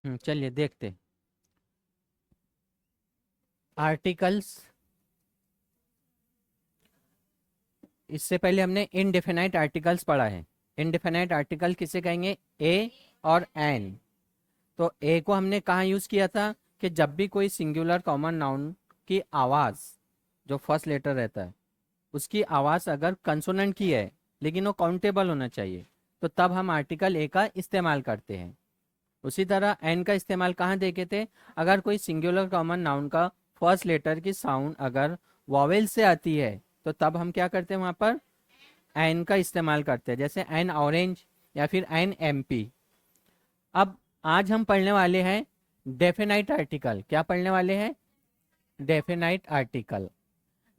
चलिए देखते। आर्टिकल्स, इससे पहले हमने इनडेफिनाइट आर्टिकल्स पढ़ा है। इनडेफिनाइट आर्टिकल किसे कहेंगे? ए और एन। तो ए को हमने कहाँ यूज किया था कि जब भी कोई सिंगुलर कॉमन नाउन की आवाज, जो फर्स्ट लेटर रहता है उसकी आवाज अगर कंसोनेंट की है लेकिन वो काउंटेबल होना चाहिए, तो तब हम आर्टिकल ए का इस्तेमाल करते हैं। उसी तरह एन का इस्तेमाल कहाँ देखे थे? अगर कोई सिंगुलर कॉमन नाउन का फर्स्ट लेटर की साउंड अगर वॉवेल से आती है, तो तब हम क्या करते हैं वहां पर? एन का इस्तेमाल करते हैं, जैसे एन ऑरेंज या फिर एन एमपी। अब आज हम पढ़ने वाले हैं डेफिनाइट आर्टिकल। क्या पढ़ने वाले हैं? Definite article.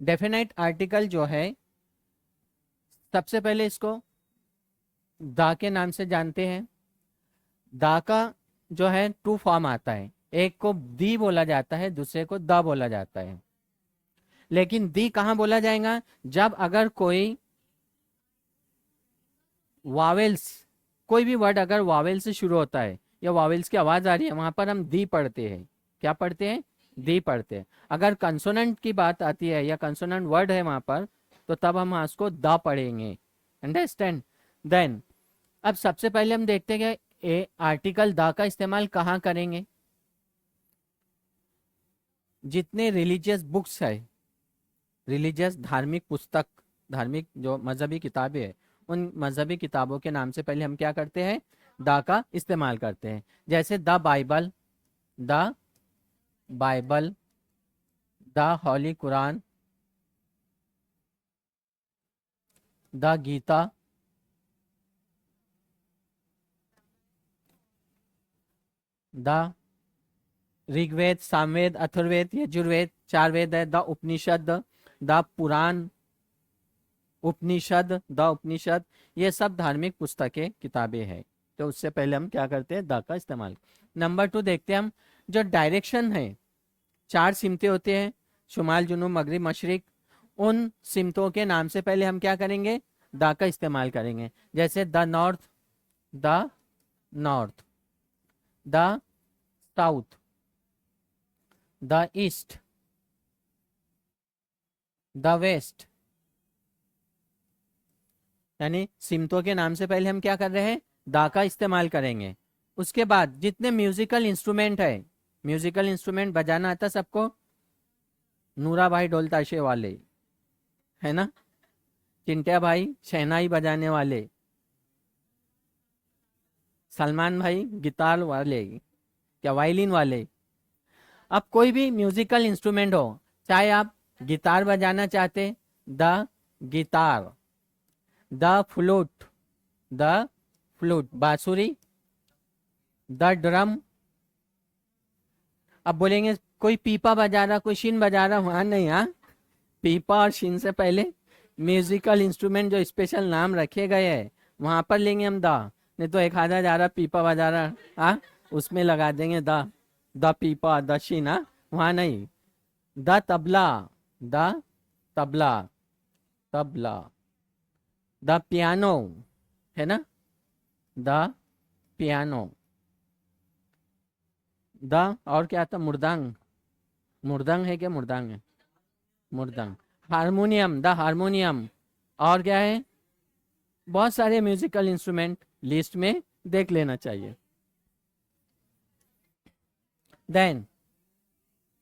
डेफिनाइट आर्टिकल जो है, सबसे पहले इसको दा के नाम से जानते हैं। दा का जो है टू फॉर्म आता है, एक को दी बोला जाता है, दूसरे को द बोला जाता है। लेकिन दी कहाँ बोला जाएगा? जब अगर कोई वावेल्स, कोई भी वर्ड अगर वावेल से शुरू होता है या वावेल्स की आवाज आ रही है, वहां पर हम दी पढ़ते हैं। क्या पढ़ते हैं? दी पढ़ते हैं। अगर कंसोनेंट की बात आती है या कंसोनेंट वर्ड है वहां पर, तो तब हम उसको द पढ़ेंगे। अंडरस्टैंड? देन अब सबसे पहले हम देखते हैं कि ए आर्टिकल द का इस्तेमाल कहाँ करेंगे। जितने रिलीजियस बुक्स है, रिलीजियस धार्मिक पुस्तक, धार्मिक जो मजहबी किताबें हैं, उन मजहबी किताबों के नाम से पहले हम क्या करते हैं? द का इस्तेमाल करते हैं। जैसे the Bible, the Bible, the holy Quran, the Gita, the Rigveda, Samaveda, Atharvaveda, Yajurveda, चार वेद है। The Upanishad, the Purana Upanishad, the Upanishad, ये सब धार्मिक पुस्तकें किताबें हैं। तो उससे पहले हम क्या करते हैं? द का इस्तेमाल। नंबर 2 देखते हैं हम, जो डायरेक्शन है, चार सिमतें होते हैं, शुमाल, जुनूब, मगरिब, मशरिक। उन सिमतों के नाम से पहले हम क्या करेंगे? द का इस्तेमाल करेंगे। जैसे the north, the north, the south, the east, the west. यानी सिमतों के नाम से पहले हम क्या कर रहे हैं? दा का इस्तेमाल करेंगे। उसके बाद जितने म्यूजिकल इंस्ट्रूमेंट है, म्यूजिकल इंस्ट्रूमेंट बजाना आता सबको? नूरा भाई ढोल ताशे वाले, है ना? चिंटिया भाई शहनाई बजाने वाले, सलमान भाई गिटार वाले, क्या वायलिन वाले। अब कोई भी म्यूजिकल इंस्ट्रूमेंट हो, चाहे आप गिटार बजाना चाहते, the guitar, the flute, the flute, बांसुरी, द ड्रम। अब बोलेंगे कोई पीपा बजा रहा, कोई शीन बजा रहा, वहां नहीं। हाँ, पीपा और शीन से पहले म्यूजिकल इंस्ट्रूमेंट जो स्पेशल नाम रखे गए हैं वहां पर लेंगे हम दा। नहीं तो एक आधा जा रहा पीपा बजा रहा, हाँ, उसमें लगा देंगे दा, द पीपा, द शीन। हाँ, वहां नहीं। The tabla, the tabla, tabla, the piano, है ना? द पियानो, द और क्या था? मुर्दांग, मुर्दांग है क्या? मुर्दांग है, मुर्दांग। Harmonium, the harmonium. और क्या है? बहुत सारे म्यूजिकल इंस्ट्रूमेंट लिस्ट में देख लेना चाहिए। देन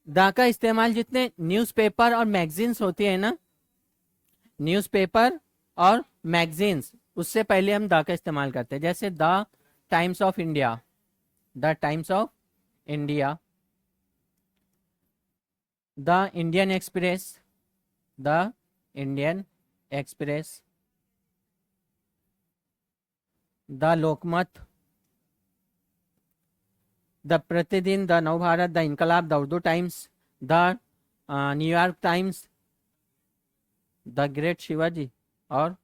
द का इस्तेमाल जितने न्यूज़पेपर और मैगजीन्स होती है ना, न्यूज़पेपर और मैगजीन्स, उससे पहले हम द का इस्तेमाल करते हैं। जैसे the times of India, the times of India, the Indian express, the Indian express, the Lokmat, the प्रतिदिन, द नवभारत, द इनकलाब, the Urdu times, the New York times, the great Shivaji और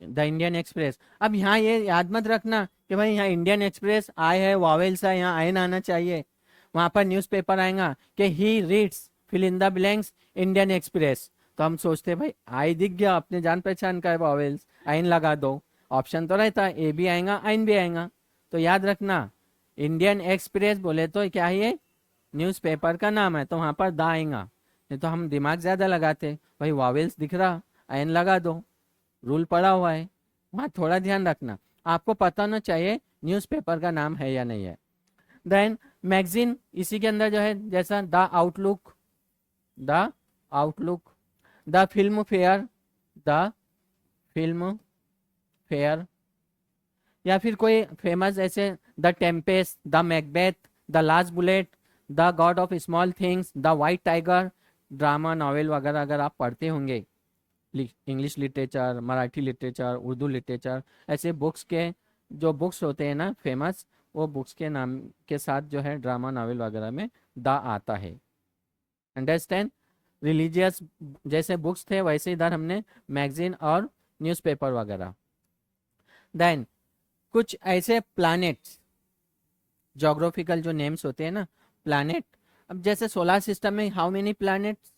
द इंडियन एक्सप्रेस। अब यहाँ ये याद मत रखना कि भाई यहाँ इंडियन एक्सप्रेस आए है, वॉवेल्स है, यहाँ आए ना आना चाहिए। वहां पर न्यूज़पेपर आएगा कि he reads fill in the blanks Indian Express, तो हम सोचते भाई आई दिख गया, अपने जान पहचान का है, वॉवेल्स, आइन लगा दो। ऑप्शन तो रहता है, ए भी आएगा, आइन भी आएगा। तो याद रखना इंडियन एक्सप्रेस बोले तो क्या है ये, न्यूज़पेपर का नाम है, तो वहाँ पर दा आएगा। नहीं तो हम दिमाग ज़्यादा लगाते, भाई वावेल्स दिख रहा, एन लगा दो, रूल पड़ा हुआ है। वहाँ थोड़ा ध्यान रखना, आपको पता होना चाहिए न्यूज़पेपर का नाम है या नहीं है। देन मैगजीन, इसी के अंदर जो है जैसा the outlook, the outlook, the film fair, the film fair, या फिर कोई फेमस ऐसे the Tempest, the Macbeth, the last bullet, the God of small things, the white tiger, drama novel वगैरह अगर आप पढ़ते होंगे, English literature, Marathi literature, Urdu literature, ऐसे बुक्स के जो बुक्स होते हैं ना फेमस, वो बुक्स के नाम के साथ जो है ड्रामा नॉवेल वगैरह में द आता है। अंडरस्टैंड? रिलीजियस जैसे बुक्स थे वैसे इधर हमने मैगजीन और न्यूज़पेपर वगैरह। देन कुछ ऐसे प्लैनेट्स, जोग्राफिकल जो नेम्स होते हैं ना प्लैनेट, अब जैसे सोलर सिस्टम में हाउ मेनी प्लैनेट्स,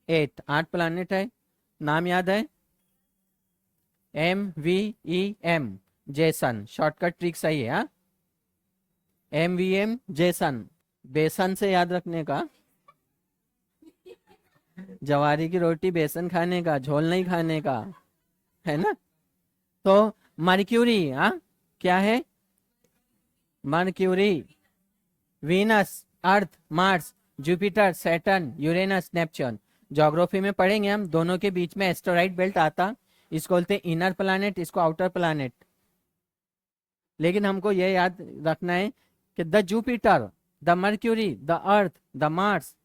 8, 8 प्लैनेट है। नाम याद है, MVEM, जेसन, शॉर्टकट ट्रिक सही है। हाँ, MVM जेसन, बेसन से याद रखने का, जवारी की रोटी बेसन खाने का, झोल नहीं खाने का, है ना। तो मर्क्यूरी, हाँ क्या है, Mercury, Venus, Earth, Mars, Jupiter, Saturn, Uranus, Neptune. Geography में पढ़ेंगे हम, दोनों के बीच में एस्टेरॉइड बेल्ट आता, इसको बोलते हैं इनर प्लैनेट, इसको आउटर प्लैनेट। लेकिन हमको यह याद रखना है कि the Jupiter, the mercury, the earth, the Mars,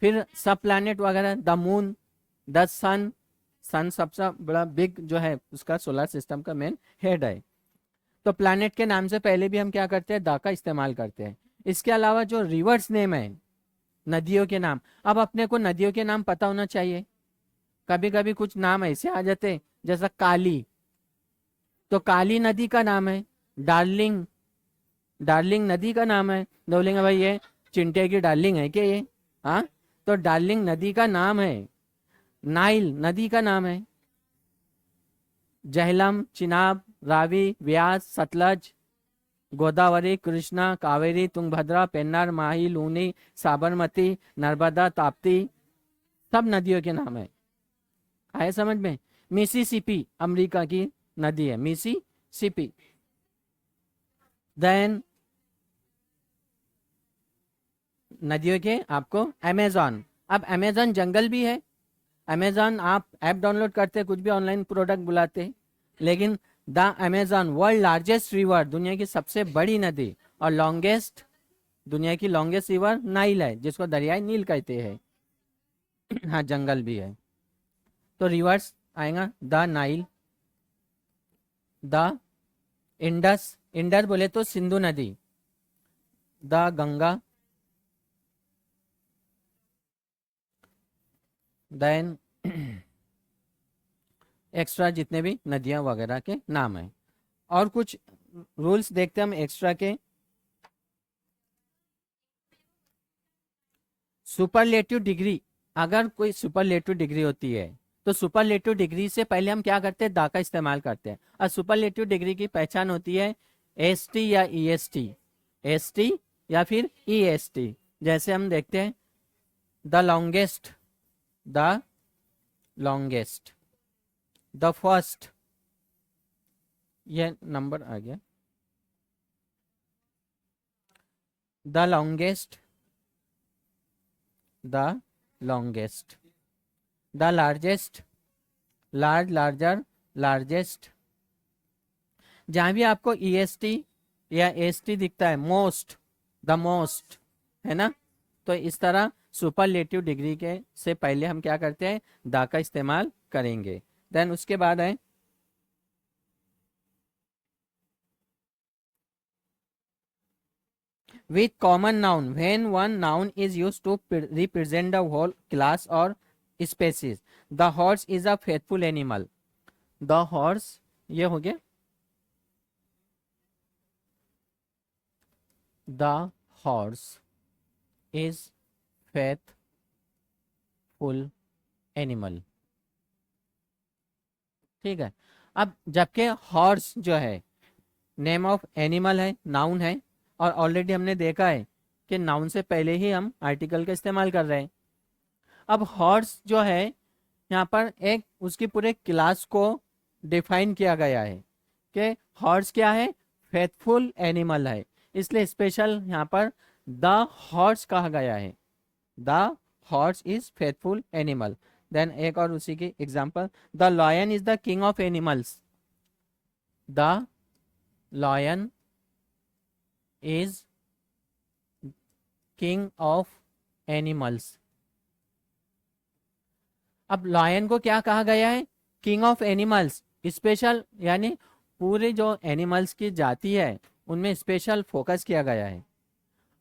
फिर सब प्लैनेट वगैरह, द मून, द सन, सन सबसे बड़ा बिग जो है उसका सोलर सिस्टम का मेन हेड है। तो प्लैनेट के नाम से पहले भी हम क्या करते हैं, द का इस्तेमाल करते हैं। इसके अलावा जो रिवर्स नेम है, नदियों के नाम, अब अपने को नदियों के नाम पता होना चाहिए। कभी कभी कुछ नाम ऐसे आ जाते, जैसा काली, तो काली नदी का नाम है। डार्लिंग, डार्लिंग नदी का नाम है। बोलेंगे भाई ये चिंटे की डार्लिंग है क्या ये, हाँ, तो डार्लिंग नदी का नाम है। नाइल नदी का नाम है। झेलम, चिनाब, रावी, व्यास, सतलज, गोदावरी, कृष्णा, कावेरी, तुंगभद्रा, पेन्नार, माही, लूनी, साबरमती, नर्मदा, ताप्ती, सब नदियों के नाम है। आए समझ में? मिसिसिपी अमेरिका की नदी है, मिसिसिपी। देन नदियों के आपको अमेजॉन, अब अमेजॉन जंगल भी है। अमेजॉन आप ऐप डाउनलोड करते, कुछ भी ऑनलाइन प्रोडक्ट बुलाते, लेकिन the Amazon world largest river, दुनिया की सबसे बड़ी नदी, और लॉन्गेस्ट, दुनिया की लॉन्गेस्ट रिवर नाइल है, जिसको दरियाई नील कहते हैं। हाँ जंगल भी है। तो रिवर्स आएगा the Nile, the Indus, Indus बोले तो सिंधु नदी, द गंगा, देन एक्स्ट्रा जितने भी नदियां वगैरह के नाम है। और कुछ रूल्स देखते हैं हम एक्स्ट्रा के। सुपरलेटिव डिग्री, अगर कोई सुपरलेटिव डिग्री होती है तो सुपरलेटिव डिग्री से पहले हम क्या करते हैं, दा का इस्तेमाल करते हैं। और सुपरलेटिव डिग्री की पहचान होती है एसटी या ईएसटी, एसटी या फिर ईएसटी। जैसे हम देखते हैं the longest, the longest, the first, ये नंबर आ गया, the longest, the longest, the largest, large, larger, largest. जहां भी आपको ईएसटी या एसटी दिखता है, मोस्ट, द मोस्ट, है ना, तो इस तरह सुपरलेटिव डिग्री के से पहले हम क्या करते हैं, दा का इस्तेमाल करेंगे। देन उसके बाद है with common noun, when one noun is used to represent the whole class or species। the horse is a faithful animal, the horse, ये हो गया, the horse is faithful animal, ठीक है। अब जबकि हॉर्स जो है नेम ऑफ एनिमल है, नाउन है, और ऑलरेडी हमने देखा है कि नाउन से पहले ही हम आर्टिकल का इस्तेमाल कर रहे हैं। अब हॉर्स जो है यहाँ पर एक उसकी पूरे क्लास को डिफाइन किया गया है कि हॉर्स क्या है, फेथफुल एनिमल है, इसलिए स्पेशल यहाँ पर द हॉर्स कहा गया है। The horse is faithful animal. Then एक और उसी की example, the lion is the king of animals. The lion is king of animals. अब लॉयन को क्या कहा गया है, किंग ऑफ एनिमल्स, स्पेशल, यानी पूरे जो एनिमल्स की जाति है उनमें स्पेशल फोकस किया गया है।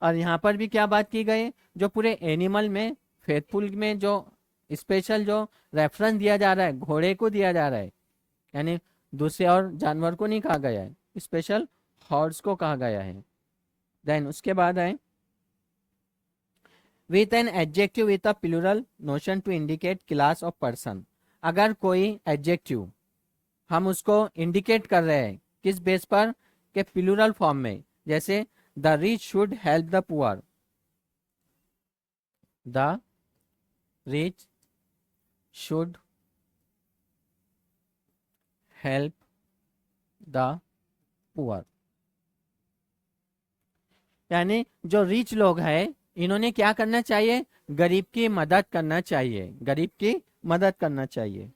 और यहाँ पर भी क्या बात की गई है, जो पूरे एनिमल में फेथफुल में जो स्पेशल जो रेफरेंस दिया जा रहा है घोड़े को दिया जा रहा है, यानी दूसरे और जानवर को नहीं कहा गया है, स्पेशल हॉर्स को कहा गया है। देन उसके बाद है with an adjective with a plural notion to indicate class of person. अगर कोई एडजेक्टिव हम उसको इंडिकेट कर रहे हैं किस बेस पर, के प्लूरल फॉर्म में, जैसे the rich should help the poor. The rich should help the poor, यानी जो रिच लोग हैं इन्होंने क्या करना चाहिए, गरीब की मदद करना चाहिए, गरीब की मदद करना चाहिए।